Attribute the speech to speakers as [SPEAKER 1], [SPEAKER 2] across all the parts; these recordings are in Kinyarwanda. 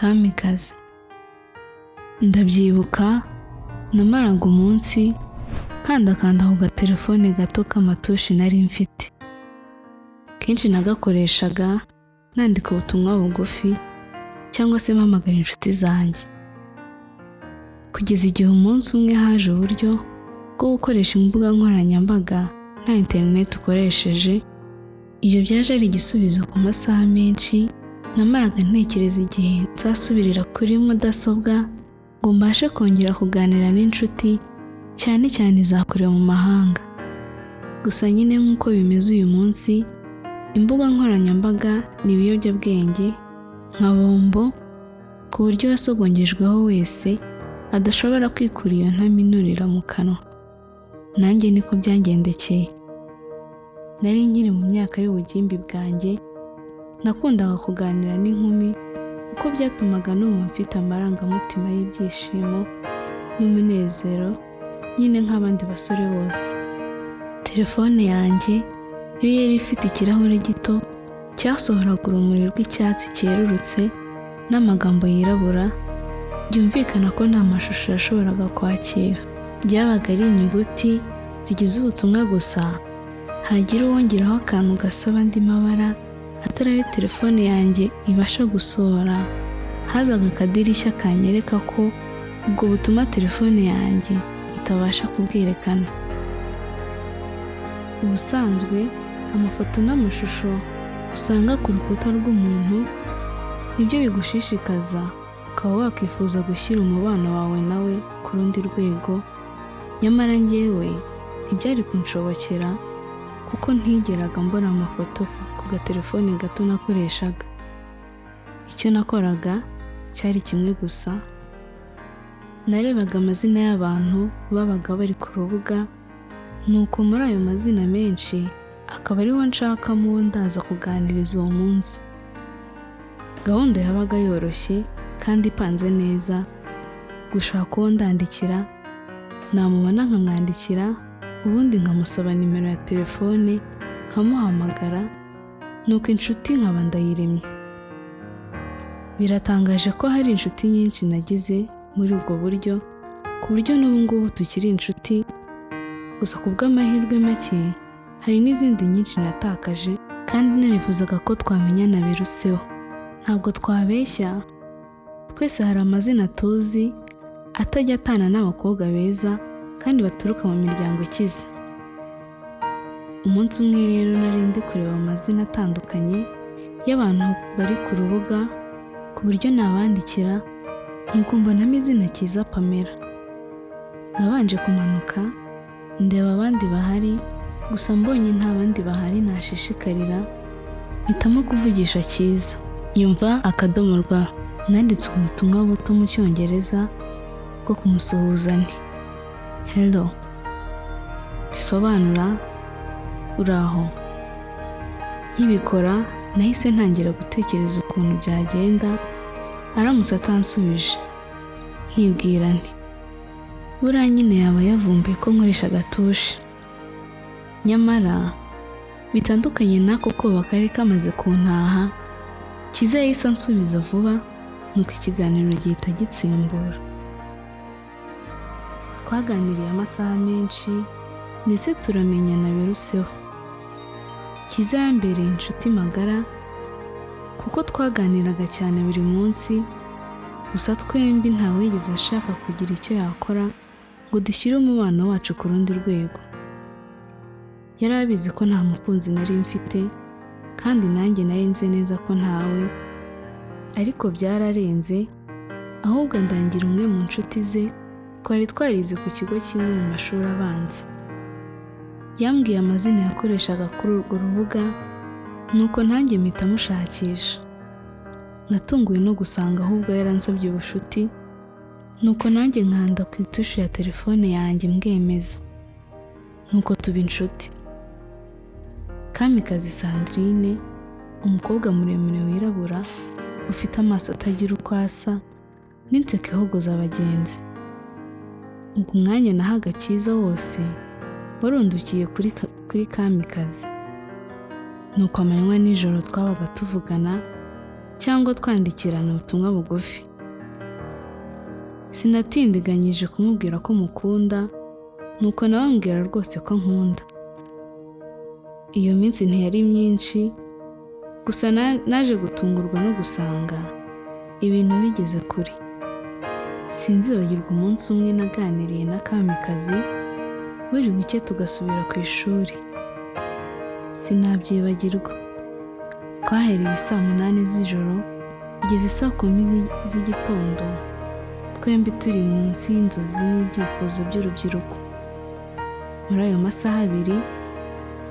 [SPEAKER 1] Kamikazi. Ndabyibuka namaraga umunsi nkandakanda ku gatelefone gato k'amatushi nari mfite. Kenshi nagakoreshaga nandika ubutumwa bugufi cyangwa se mpamagara inshuti zanjye. Kugeza igihe umunsi umwe haje uburyo bwo gukoresha imbuga nkoranyambaga nta internet ukoresheje. Ibyo byaje ari igisubizo ku masaha menshi namaraga ntekereza igihe nzasubirira kuri mudasobwa ngo mbashe kongera kuganira n'inshuti cyane cyane izakorewe mu mahanga. Gusa nyine nk'uko bimeze uyu munsi, imbuga nkoranyambaga ni ibiyobyabwenge nka bombo, ku buryo uwasogongejweho wese adashobora kwikura iyo ntaminurira mu kanwa. Nanjye niko byangendekeye. Nari nkiri mu myaka y'ubugimbi bwanjye, nakundaga kuganira n'inkumi kuko byatumaga numva mfite amarangamutima y'ibyishimo n'umunezero nyine nk'abandi basore bose. Telefone yanjye yo yari ifite ikirahure gito cyasohoraga urumuri rw'icyatsi cyerurutse n'amagambo yirabura, byumvikana ko nta mashusho yashoboraga kwakira. Byabaga ari inyuguti zigize ubutumwa gusa, hagira uwongeraho akantu gasaba andi mabara atari ayo telefone yanjye ibasha gusohora. Hazaga akadirishya kanyereka ko ubwo butuma telefone yanjye itabasha kubwerekana. Ubusanzwe amafoto n'amashusho usanga ku rukuta rw'umuntu nibyo bigushishikaza ukaba wakwifuza gushyira umubano wawe nawe ku rundi rwego. Nyamara njyewe ntibyari kunshobokera kuko ntigeraga mbona amafoto ku gatelefone gato nakoreshaga. Icyo nakoraga cyari kimwe gusa, narebaga amazina y'abantu babaga bari ku rubuga, nuko muri ayo mazina menshi akaba ariho nshakamo uwo ndaza kuganiriza uwo munsi. Gahunda yabaga yoroshye kandi ipanze neza. Gushaka uwo ndandikira, namubona nkamwandikira, ubundi nkamusaba nimero ya telefone nkamuhamagara, nuko inshuti nkaba ndayiremye. Biratangaje ko hari inshuti nyinshi nagize muri ubwo buryo, ku buryo n'ubu ngubu tukiri inshuti. Gusa ku bw'amahirwe make hari n'izindi nyinshi natakaje kandi narifuzaga ko twamenyana biruseho. Ntabwo twabeshya, twese hari amazina tuzi atajya atana n'abakobwa beza kandi baturuka mu miryango ikize. Umunsi umwe rero nari ndi kureba amazina atandukanye y'abantu bari ku rubuga ku buryo nabandikira, nuko mbonamo izina Kiza Pamela. Nabanje kumanuka ndeba abandi bahari, gusa mbonye nta bandi bahari nashishikarira, mpitamo kuvugisha Kiza. Nyumva akadomo rwa, nanditse ubutumwa buto mu Cyongereza bwo kumusuhuza nti hello, bisobanura uraho. Nkibikora nahise ntangira gutekereza ukuntu byagenda aramutse atansubije. Nkibwira nti buriya nyine yaba yavumbuye ko nkoresha agatushi. Nyamara bitandukanye n'ako koba kari kamaze kuntaha, Kiza yahise ansubiza vuba, nuko ikiganiro gihita gitsimbura. Twaganiriye amasaha menshi ndetse turamenyana biruseho. Kiza yambereye inshuti magara kuko twaganiraga cyane buri munsi, gusa twembi ntawigeze ashaka kugira icyo yakora ngo dushyire umubano wacu ku rundi rwego. Yari abizi ko nta mukunzi nari mfite kandi nanjye nari nzi neza ko ntawe, ariko byararenze, ahubwo ndangira umwe mu nshuti ze twari twarize ku kigo kimwe mu mashuri abanza. Yambwiye amazina yakoreshaga kuri urwo rubuga, nuko nanjye mpita mushakisha. Natunguwe no gusanga ahubwo yaransabye ubushuti, nuko nanjye nkanda ku itushi ya telefone yanjye mbwemeza, nuko tuba inshuti. Kamikazi Sandrine, umukobwa muremure wirabura ufite amaso atagira uko asa n'inseko ihogoza abagenzi. Ubwo umwanya nahaga Kiza wose warundukiye kuri Kamikazi. Nuko amanywa n'ijoro twabaga tuvugana, cyangwa twandikirana ubutumwa bugufi. Sinatindiganyije kumubwira ko mukunda, nuko nawe ambwira rwose ko nkunda. Iyo minsi ntiyari myinshi, gusa naje gutungurwa no gusanga ibintu bigeze kure. Sinzibagirwa umunsi umwe naganiriye na Kamikazi, buri buke tugasubira ku ishuri. Sinabyibagirwa. Twahereye saa 8 z'ijoro kugeza saa 10 z'igitondo, twembi turi munsi y'inzozi n'ibyifuzo by'urubyiruko. Muri ayo masaha 2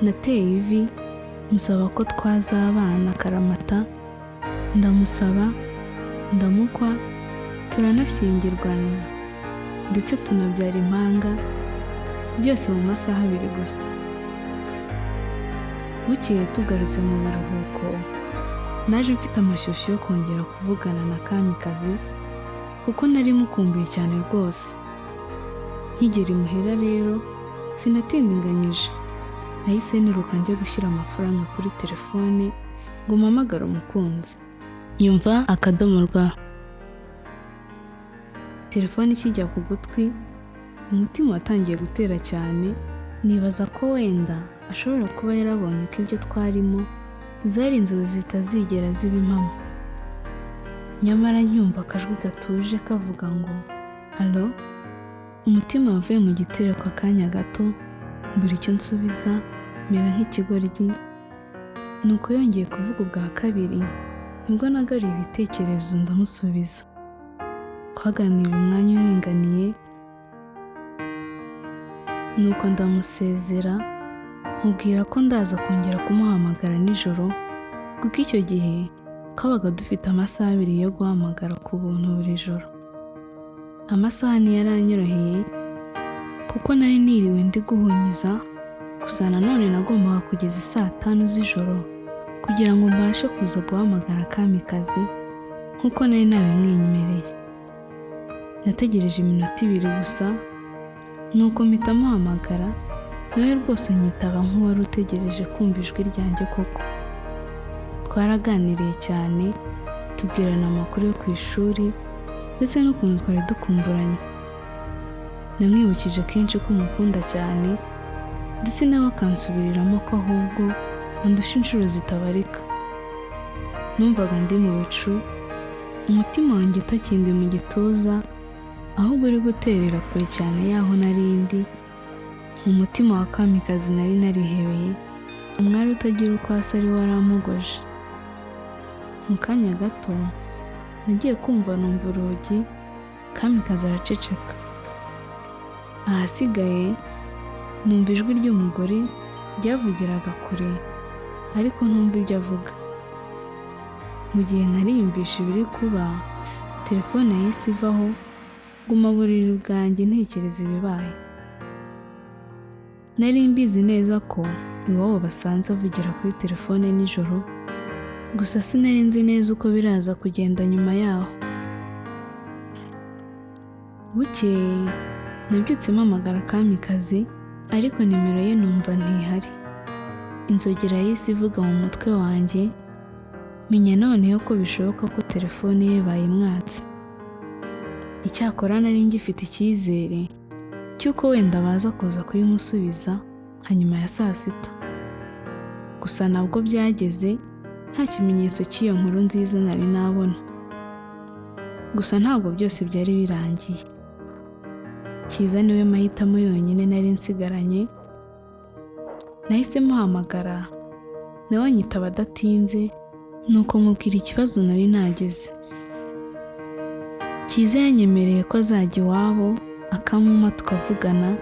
[SPEAKER 1] nateye ivi musaba ko twazabana akaramata, ndamusaba, ndamukwa, turanashyingirwana ndetse tunabyara impanga, byose mu masaha 2 gusa. Bukeye tugarutse mu biruhuko, naje mfite amashyushyu yo kongera kuvugana na Kamikazi kuko nari mukumbuye cyane rwose. Nkigera imuhira rero sinatindinganyije, nahise niruka njya gushyira amafaranga kuri telefone ngo mpamagare umukunzi. Nyumva akadomo rwa. Telefone ikijya ku gutwi, umutima watangiye gutera cyane, nibaza ko wenda ashobora kuba yarabonye ko ibyo twarimo zari inzozi zitazigera ziba impamo. Nyamara nyumva akajwi gatuje kavuga ngo halo, umutima wavuye mu gitereko akanya gato, mbura icyo nsubiza, mera nk'ikigoryi. Nuko yongeye kuvuga ubwa kabiri, nibwo nagaruye ibitekerezo ndamusubiza. Twaganira umwanya uringaniye, nuko ndamusezera, mubwira ko ndaza kongera kumuhamagara nijoro, kuko icyo gihe twabaga dufite amasaha 2 yo guhamagara ku buntu buri joro. Amasaha ntiyaranyoroheye kuko nari niriwe ndi guhunyiza, gusa nanone nagombaga kugeza saa 5 z'ijoro kugira ngo mbashe kuza guhamagara Kamikazi nkuko nari nabimwemereye. Nategereje iminota 2 gusa, nuko mpita muhamagara, nawe rwose nyitaba nk'uwari utegereje kumva ijwi ryanjye koko. Twaraganiriye cyane, tubwirana amakuru yo ku ishuri ndetse n'ukuntu twari dukumburanye. Namwibukije kenshi ko mukunda cyane, ndetse nawe akansubiriramo ko ahubwo andusha inshuro zitabarika. Numvaga ndi mu bicu, umutima wanjye utakindi mu gituza, ahubwo uri guterera kure cyane yaho narindi. Mu mutima wa Kamikazi nari narihebeye, umwari utagira uko asa ari waramugoje. Mu kanya gato nagiye kumva numva urugi, Kamikazi araceceka. Ahasigaye numva ijwi ry'umugore ryavugiraga kure, ariko ntumva ibyo avuga. Mu gihe nariyumvisha ibiri kuba, telefone yahise ivaho, nguma buriri bwanjye ntekereza ibibaye. Nari mbizi neza ko iwabo basanze avugira kuri telefone nijoro, gusa sinari nzi neza uko biraza kugenda nyuma yaho. Bukeye nabyutse mpamagara Kamikazi, ariko nimero ye numva ntihari. Inzogera yahise ivuga mu mutwe wanjye, menya noneho ko bishoboka ko telefone ye bayimwatse. Icyakora nari ngifite icyizere cy'uko wenda baza kuza kuyimusubiza nka nyuma ya saa 6. Gusa nabwo byageze, nta kimenyetso cy'iyo nkuru nziza nari nabona. Gusa ntabwo byose byari birangiye. Cyiza niwe mahitamo yonyine nari nsigaranye. Nahise muhamagara, nawe nyitaba adatinze, nuko mubwira ikibazo nari nagize. Cyiza yanyemereye ko azajya iwabo akamuma tukavugana,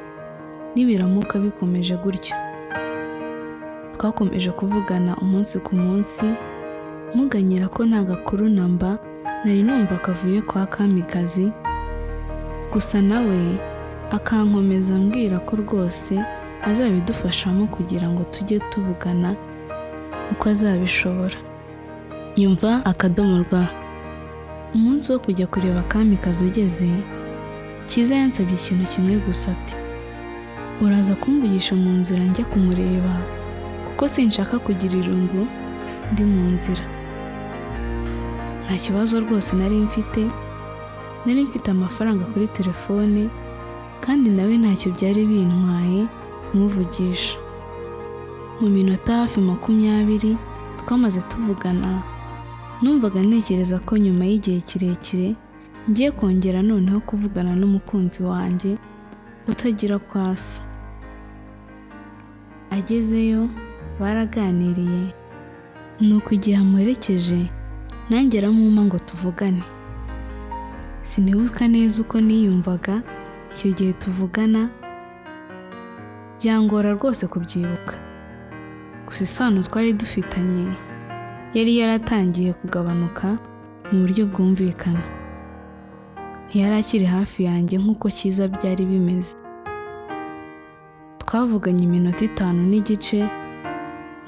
[SPEAKER 1] nibiramuka bikomeje gutyo. Twakomeje kuvugana umunsi ku munsi, muganyira ko nta gakuru namba nari numva kavuye kwa Kamikazi. Gusa nawe akankomeza ambwira ko rwose azabidufashamo kugira ngo tujye tuvugana uko azabishobora. Nyumva akadomo rwa. Umunsi wo kujya kureba Kamikazi ugeze, Cyiza yansabye ikintu kimwe gusa ati, uraza kumvugisha mu nzira njya kumureba kuko sinshaka kugira irungu ndi mu nzira. nta kibazo rwose nari mfite amafaranga kuri telefone kandi nawe ntacyo byari bintwaye kumuvugisha. Mu minota hafi 20 twamaze tuvugana, numvaga ntekereza ko nyuma y'igihe kirekire ngiye kongera noneho kuvugana n'umukunzi wanjye utagira kwasa. Agezeyo baraganiriye, nuko igihe amuherekeje nanjye aramuma ngo tuvugane. Sinibuka neza uko niyumvaga icyo gihe tuvugana, byangora rwose kubyibuka. Gusa isano twari dufitanye yari yaratangiye kugabanuka mu buryo bwumvikana. Ntiyari akiri hafi yanjye nk'uko Cyiza byari bimeze. Twavuganye iminota 5 n'igice,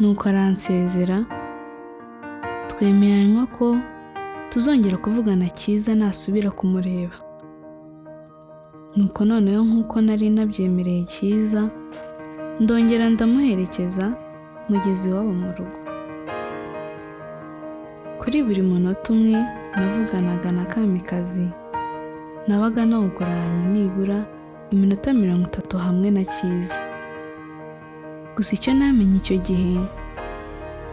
[SPEAKER 1] nuko aransezera, twemeranywa ko tuzongera kuvugana Cyiza nasubira kumureba. Nuko noneho nk'uko nari nabyemereye Cyiza, ndongera ndamuherekeza mugezi iwabo mu rugo. Kuri buri munota umwe navuganaga na Kamikazi, nabaga nawuguranye nibura iminota 30 hamwe na Cyiza. Gusa icyo namenye icyo gihe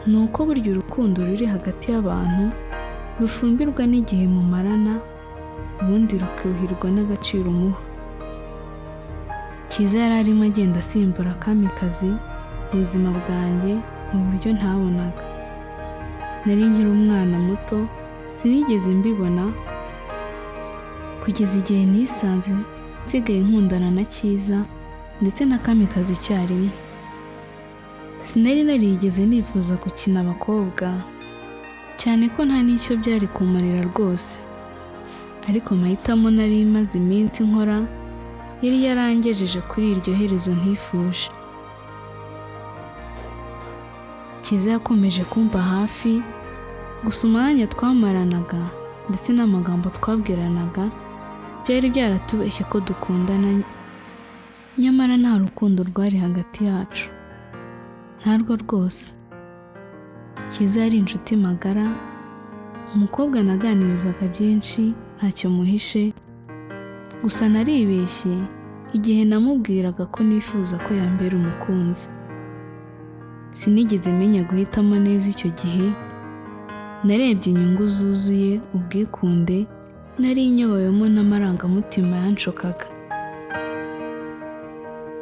[SPEAKER 1] ni uko burya urukundo ruri hagati y'abantu rufumbirwa n'igihe mumarana, ubundi rukuhirwa n'agaciro umuha. Cyiza yari arimo agenda asimbura Kamikazi mu buzima bwanjye mu buryo ntabonaga. Nari nkiri umwana muto, sinigeze mbibona kugeza igihe nisanze nsigaye nkundana na Cyiza ndetse na Kamikazi icyarimwe. Sinari narigeze nifuza gukina abakobwa, cyane ko nta n'icyo byari kumarira rwose, ariko mahitamo nari maze iminsi nkora yari yarangejeje kuri iryo herezo ntifuje. Cyiza yakomeje kumva hafi, gusa umwanya twamaranaga ndetse n'amagambo twabwiranaga byari byaratubeshye ko dukundana, nyamara nta rukundo rwari hagati yacu, ntarwo rwose. Cyiza yari inshuti magara, umukobwa naganirizaga byinshi ntacyo muhishe, gusa naribeshye igihe namubwiraga ko nifuza ko yambera umukunzi. Sinigeze menya guhitamo neza icyo gihe, narebye inyungu zuzuye ubwikunde nari inyobowemo n'amarangamutima yanshokaga.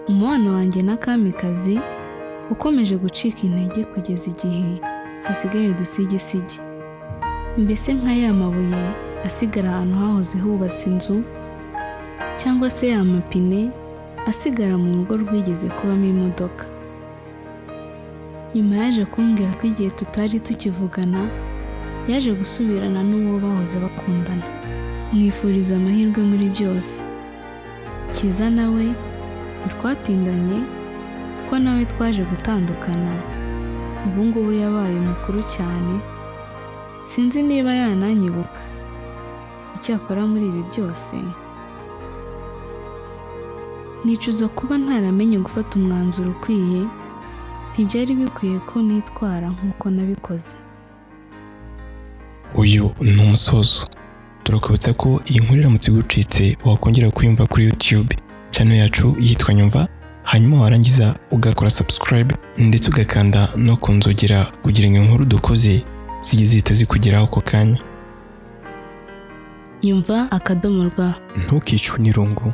[SPEAKER 1] Umubano wanjye na Kamikazi ukomeje gucika intege kugeza igihe hasigaye udusigisigi, mbese nka ya mabuye asigara ahantu hahoze hubatse inzu, cyangwa se ya mapine asigara mu rugo rwigeze kubamo imodoka. Nyuma yaje kumbwira ko igihe tutari tukivugana yaje gusubirana n'uwo bahoze bakundana. Mwifuriza amahirwe muri byose. Cyiza nawe ntitwatindanye ko nawe twaje gutandukana, ubu ngubu yabaye mukuru cyane, sinzi niba yananyibuka. Icyakora muri ibi byose nicuza kuba ntaramenye gufata umwanzuro ukwiye, ntibyari bikwiye ko nitwara nk'uko nabikoze.
[SPEAKER 2] Uyu ni umusozo. Turakubutsa ko iyi nkuru iramutse igucitse wakongera kuyumva kuri YouTube channel yacu yitwa Nyumva, hanyuma warangiza ugakora subscribe ndetse ugakanda no kunzogera kugira ngo inkuru dukoze zijye zihita zikugeraho ako kanya.
[SPEAKER 1] Nyumva akadomo rwa.
[SPEAKER 2] Ntukicwe n'irungu.